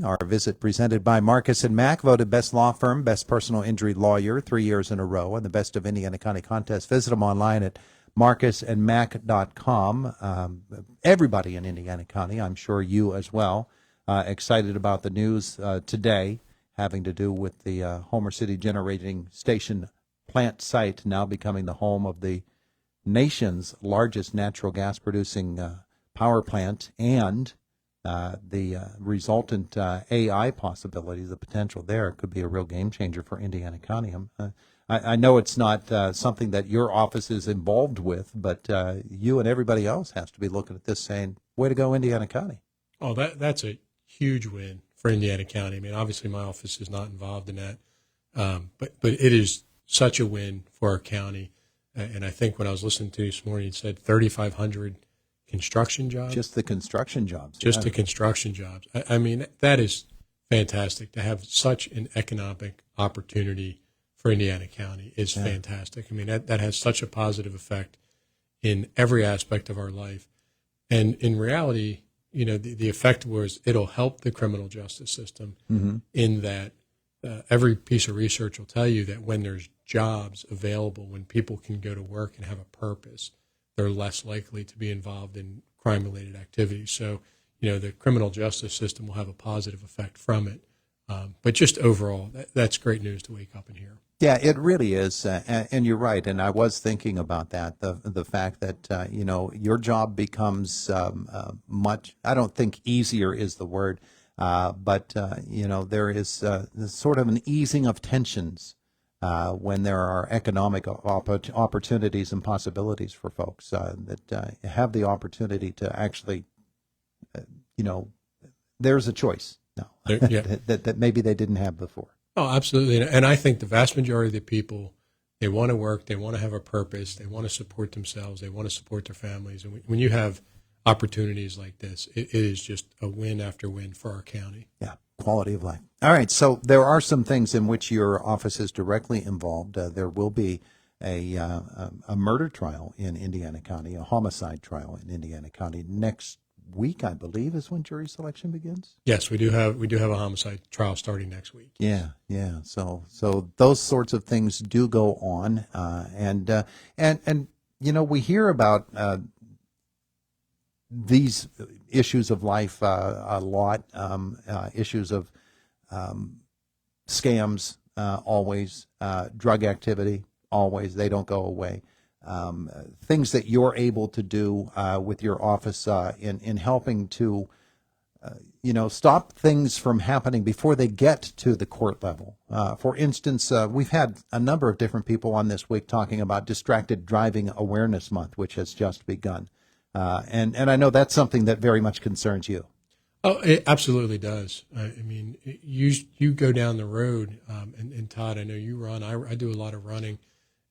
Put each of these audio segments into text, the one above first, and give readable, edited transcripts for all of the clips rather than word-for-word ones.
morning. Our visit presented by Marcus and Mack, voted best law firm, best personal injury lawyer 3 years in a row, and the Best of Indiana County contest. Visit them online at marcusandmack.com. Everybody in Indiana County, I'm sure you as well, excited about the news today having to do with the Homer City Generating Station plant site now becoming the home of the nation's largest natural gas producing power plant, and the resultant AI possibilities, the potential there could be a real game changer for Indiana County. I know it's not something that your office is involved with, but you and everybody else has to be looking at this saying, way to go, Indiana County. Oh, that's a huge win for Indiana County. I mean, obviously my office is not involved in that, but it is such a win for our county. And I think when I was listening to you this morning, it said 3,500 construction jobs. Just the construction jobs. Just the construction jobs. I mean, that is fantastic to have such an economic opportunity for Indiana County. It's fantastic. I mean, that has such a positive effect in every aspect of our life. And in reality, you know, the effect was it'll help the criminal justice system in that every piece of research will tell you that when there's jobs available, when people can go to work and have a purpose, they're less likely to be involved in crime-related activities. So, you know, the criminal justice system will have a positive effect from it. But just overall, that's great news to wake up and hear. Yeah, it really is, and you're right. And I was thinking about that, the fact that you know, your job becomes much. I don't think easier is the word, but you know, there is sort of an easing of tensions when there are economic opportunities and possibilities for folks that have the opportunity to actually, you know, there's a choice now that maybe they didn't have before. Oh, absolutely. And I think the vast majority of the people, they want to work, they want to have a purpose, they want to support themselves, they want to support their families. And when you have opportunities like this, it is just a win after win for our county. Yeah, quality of life. All right, so there are some things in which your office is directly involved. There will be a murder trial in Indiana County, a homicide trial in Indiana County next week, I believe, is when jury selection begins. Yes, we do have a homicide trial starting next week. Yeah. So those sorts of things do go on, and you know, we hear about these issues of life a lot, issues of scams, always, drug activity, always. They don't go away. Things that you're able to do with your office in helping to, you know, stop things from happening before they get to the court level. For instance, we've had a number of different people on this week talking about Distracted Driving Awareness Month, which has just begun. And I know that's something that very much concerns you. Oh, it absolutely does. I mean, you go down the road, and Todd, I know you run. I do a lot of running.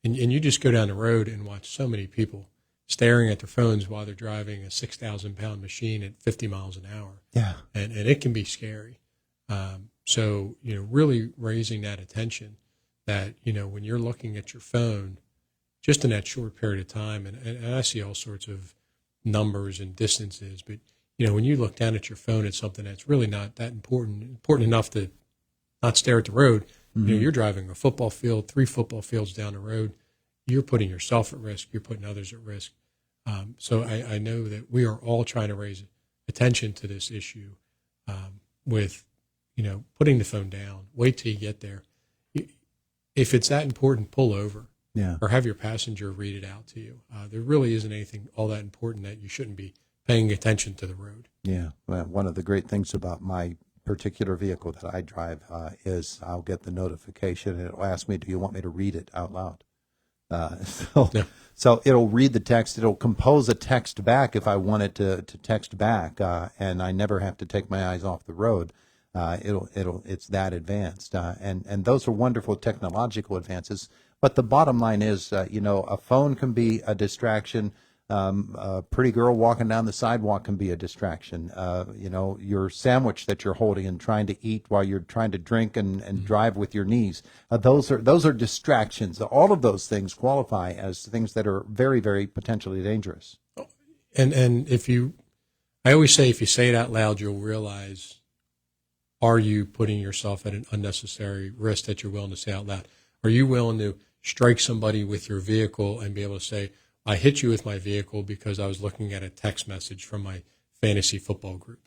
And you just go down the road and watch so many people staring at their phones while they're driving a 6,000-pound machine at 50 miles an hour. Yeah. And it can be scary. So, you know, really raising that attention that, you know, when you're looking at your phone, just in that short period of time, and I see all sorts of numbers and distances, but, you know, when you look down at your phone at something that's really not that important enough to not stare at the road. You know, you're driving a football field, 3 football fields down the road. You're putting yourself at risk. You're putting others at risk. So I know that we are all trying to raise attention to this issue with, you know, putting the phone down. Wait till you get there. If it's that important, pull over. Yeah. Or have your passenger read it out to you. There really isn't anything all that important that you shouldn't be paying attention to the road. Yeah. Well, one of the great things about my particular vehicle that I drive is I'll get the notification and it'll ask me, do you want me to read it out loud? So it'll read the text. It'll compose a text back if I want it to text back, and I never have to take my eyes off the road. It's that advanced, and those are wonderful technological advances. But the bottom line is, you know, a phone can be a distraction. A pretty girl walking down the sidewalk can be a distraction. You know, your sandwich that you're holding and trying to eat while you're trying to drink and drive with your knees. Those are distractions. All of those things qualify as things that are very, very potentially dangerous. And I always say, if you say it out loud, you'll realize are you putting yourself at an unnecessary risk that you're willing to say out loud? Are you willing to strike somebody with your vehicle and be able to say, I hit you with my vehicle because I was looking at a text message from my fantasy football group?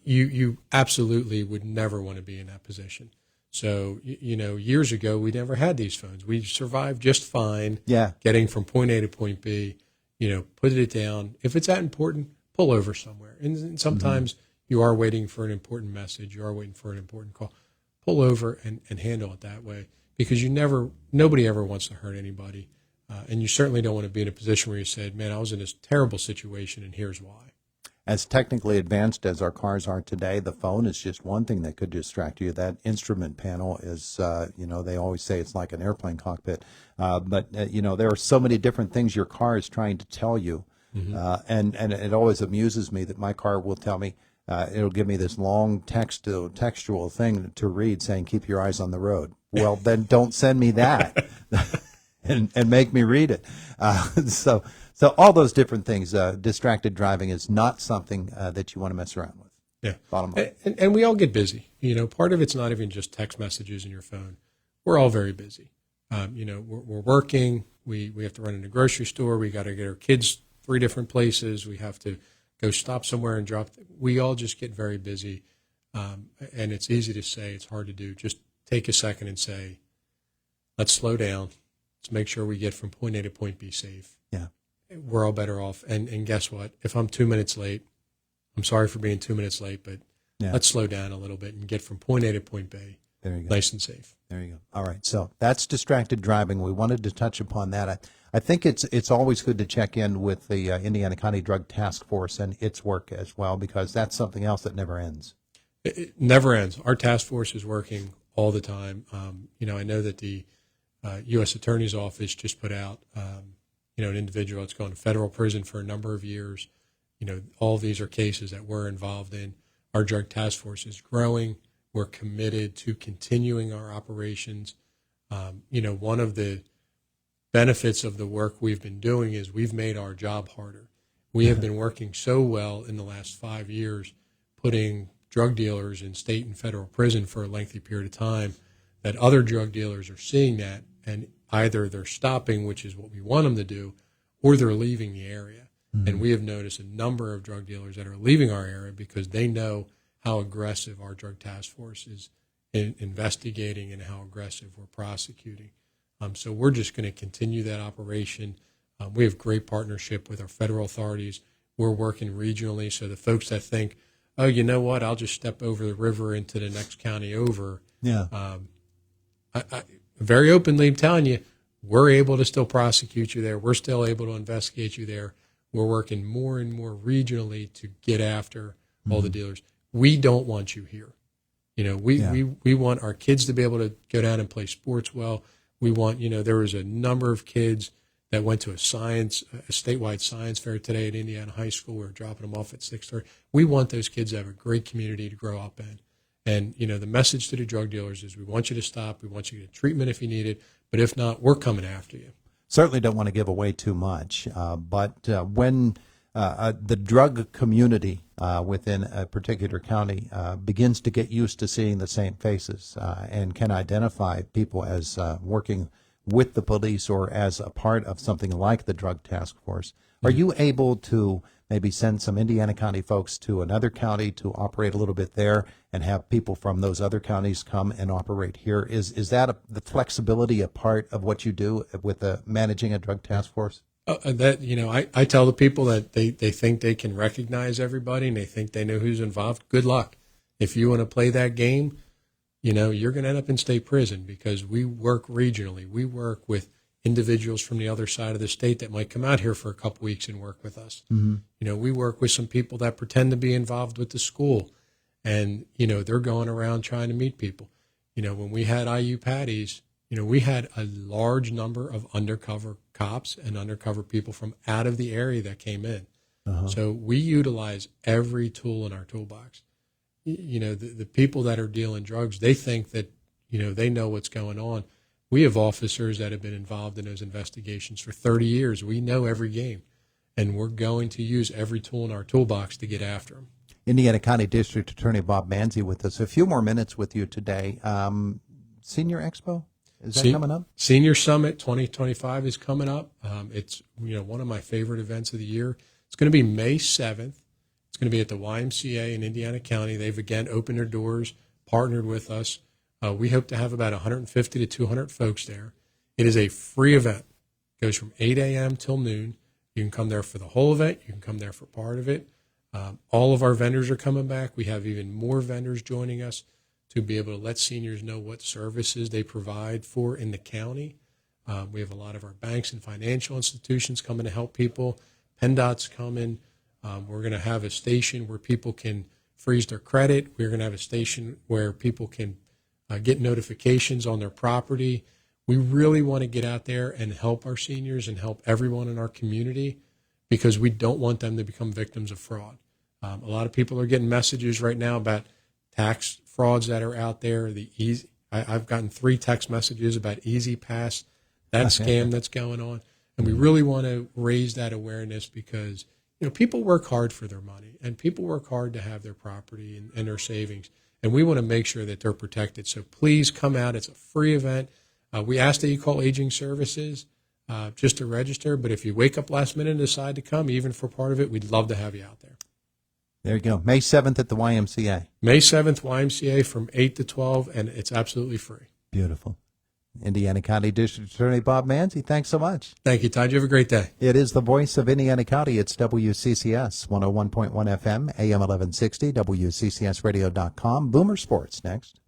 You absolutely would never want to be in that position. So, years ago, we never had these phones. We survived just fine getting from point A to point B, put it down. If it's that important, pull over somewhere. And sometimes you are waiting for an important message. You are waiting for an important call. Pull over and handle it that way, because nobody ever wants to hurt anybody. And you certainly don't want to be in a position where you said, man, I was in this terrible situation and here's why. As technically advanced as our cars are today, the phone is just one thing that could distract you. That instrument panel is, they always say it's like an airplane cockpit. But there are so many different things your car is trying to tell you. And it always amuses me that my car will tell me, it'll give me this long textual thing to read saying, keep your eyes on the road. Well, then don't send me that and make me read it. So all those different things, distracted driving is not something that you want to mess around with. Yeah. Bottom line. And we all get busy. Part of it's not even just text messages in your phone. We're all very busy. We're working. We have to run in the grocery store. We got to get our kids 3 different places. We have to go stop somewhere and drop. We all just get very busy. And it's easy to say, it's hard to do. Just take a second and say, let's slow down. Let's make sure we get from point A to point B safe. Yeah. We're all better off. And guess what? If I'm 2 minutes late, I'm sorry for being 2 minutes late, but let's slow down a little bit and get from point A to point B. There you go. Nice and safe. There you go. All right. So that's distracted driving. We wanted to touch upon that. I think it's always good to check in with the Indiana County Drug Task Force and its work as well, because that's something else that never ends. It never ends. Our task force is working all the time. I know that the U.S. Attorney's Office just put out an individual that's gone to federal prison for a number of years. All these are cases that we're involved in. Our drug task force is growing. We're committed to continuing our operations. One of the benefits of the work we've been doing is we've made our job harder. We have been working so well in the last 5 years, putting drug dealers in state and federal prison for a lengthy period of time, that other drug dealers are seeing that, and either they're stopping, which is what we want them to do, or they're leaving the area. And we have noticed a number of drug dealers that are leaving our area because they know how aggressive our drug task force is in investigating and how aggressive we're prosecuting. So we're just going to continue that operation. We have great partnership with our federal authorities. We're working regionally, so the folks that think, oh, you know what, I'll just step over the river into the next county over. Yeah. I very openly telling you, we're able to still prosecute you there. We're still able to investigate you there. We're working more and more regionally to get after all the dealers. We don't want you here. We want our kids to be able to go down and play sports well. We want, there was a number of kids that went to a statewide science fair today at Indiana High School. We were dropping them off at 6:30. We want those kids to have a great community to grow up in. And, the message to the drug dealers is we want you to stop. We want you to get treatment if you need it. But if not, we're coming after you. Certainly don't want to give away too much. But when the drug community within a particular county begins to get used to seeing the same faces and can identify people as working with the police or as a part of something like the drug task force, are you able to maybe send some Indiana County folks to another county to operate a little bit there and have people from those other counties come and operate here? Is that the flexibility a part of what you do with managing a drug task force? I tell the people that they think they can recognize everybody and they think they know who's involved. Good luck. If you want to play that game, you're going to end up in state prison, because we work regionally. We work with individuals from the other side of the state that might come out here for a couple weeks and work with us. We work with some people that pretend to be involved with the school, and they're going around trying to meet people. When we had IU Patties, we had a large number of undercover cops and undercover people from out of the area that came in. So we utilize every tool in our toolbox. The people that are dealing drugs, they think that they know what's going on. We have officers that have been involved in those investigations for 30 years. We know every game, and we're going to use every tool in our toolbox to get after them. Indiana County District Attorney Bob Manzi with us. A few more minutes with you today. Senior Expo, is that coming up? Senior Summit 2025 is coming up. It's one of my favorite events of the year. It's going to be May 7th. It's going to be at the YMCA in Indiana County. They've again opened their doors, partnered with us. We hope to have about 150 to 200 folks there. It is a free event. It goes from 8 a.m. till noon. You can come there for the whole event. You can come there for part of it. All of our vendors are coming back. We have even more vendors joining us to be able to let seniors know what services they provide for in the county. We have a lot of our banks and financial institutions coming to help people. PennDOT's coming. We're going to have a station where people can freeze their credit. We're going to have a station where people can get notifications on their property. We really want to get out there and help our seniors and help everyone in our community because we don't want them to become victims of fraud. A lot of people are getting messages right now about tax frauds that are out there. I've gotten 3 text messages about Easy Pass, that scam that's going on. And we really want to raise that awareness because people work hard for their money and people work hard to have their property and their savings. And we want to make sure that they're protected. So please come out. It's a free event. We ask that you call Aging Services just to register. But if you wake up last minute and decide to come, even for part of it, we'd love to have you out there. There you go. May 7th at the YMCA. May 7th, YMCA from 8 to 12, and it's absolutely free. Beautiful. Indiana County District Attorney Bob Manzi, thanks so much. Thank you, Todd. You have a great day. It is the voice of Indiana County. It's WCCS 101.1 FM, AM 1160, WCCSradio.com. Boomer Sports next.